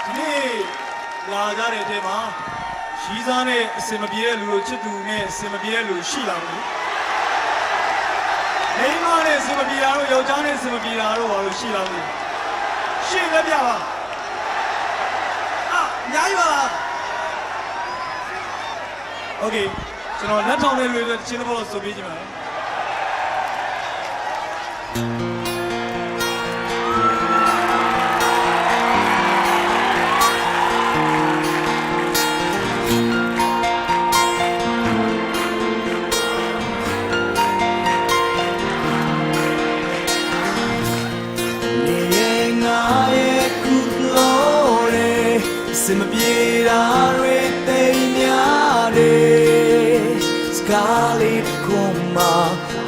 ဒီလာကြတဲ့အချိန်မှာရီးစားနဲ့အစင်မပြေတဲ့လူတို့ချစ်သူနဲ့အစင်မပြေတဲ့လူရှိလာဘူးမိန်းမနဲ့အစင်မပြေတာတို့ယောက်ျားနဲ့အစင်မပြေတာတို့ဘာလို့ရှိလာဘူးရှင်းလည်းပြပါအများကြီးပါလားโอเคကျွန်တော်လက်ထောင်တဲ့လူတွေချင်းတော့ဆိုပေးကြပါမယ်စင်မပြေတာတွေတိမ်များတယ်စကားလေးတစ်ခုမှ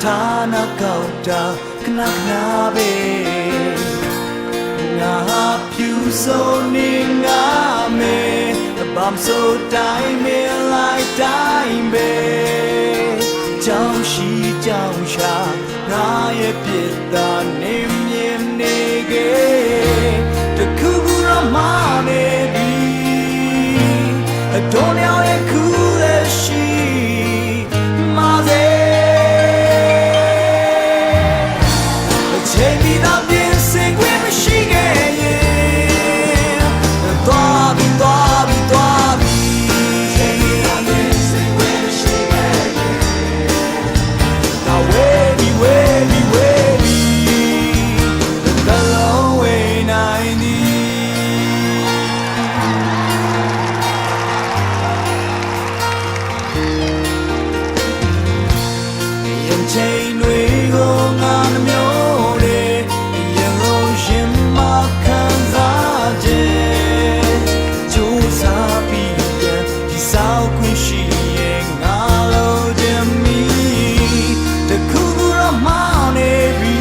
ဌာနကောက်တာခဏခဏပဲငါဖြူဆိုနေငါမဲဘာမဆိုတိုင်းမဲလိုက်တိုင်းပဲကြောင်ရှိကြောင်ရှာငါရဲ့ပြစ်တာနေမြင်နေခဲ့တခုခုတော့မနေdon't know it cool as she take me down this sing with machine take me down this sing with machine now wavy the long way 90ချိန်တွေကိုငါနှမျိုးတယ်ရေလုံးရှင်မခံစားခြင်းကြိုးစားပြီးဒီစားခွင့်ရှိရဲ့ငါလိုချင်မီတခုခုတော့မနေပြီ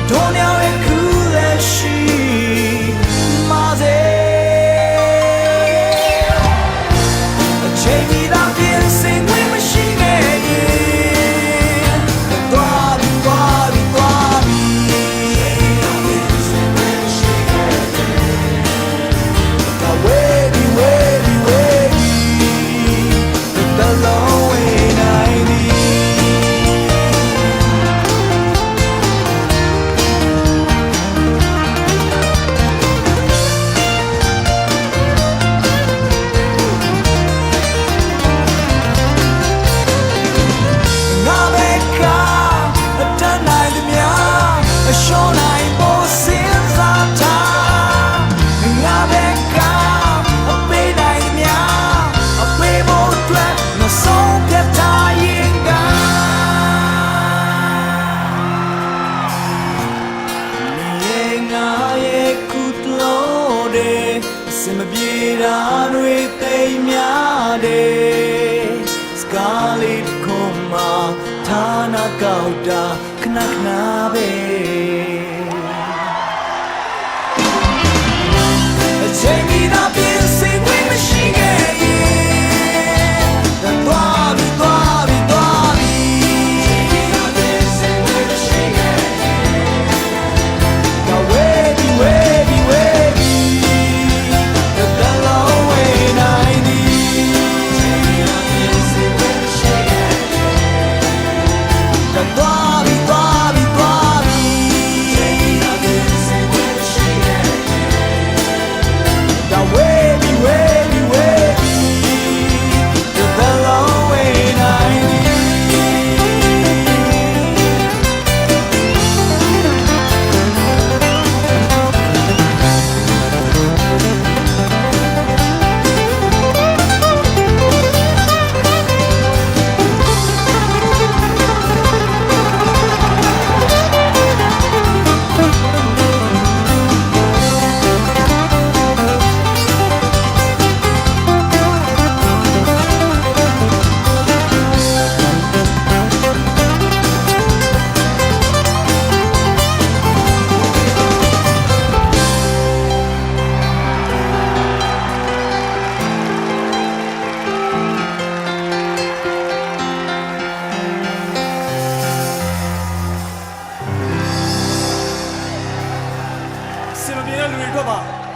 don't know it cool as she take me down dancing with machineစင်မပြေတာတွေတိမ်များတယ်စကားလေးတစ်ခုမှဌာနကောက်တာခဏခဏပဲချိန်မီတော့ပြင်းစင်ဝင်မရှိခဲ့စင်မပြေတဲ့လူတွေထွက်ပါ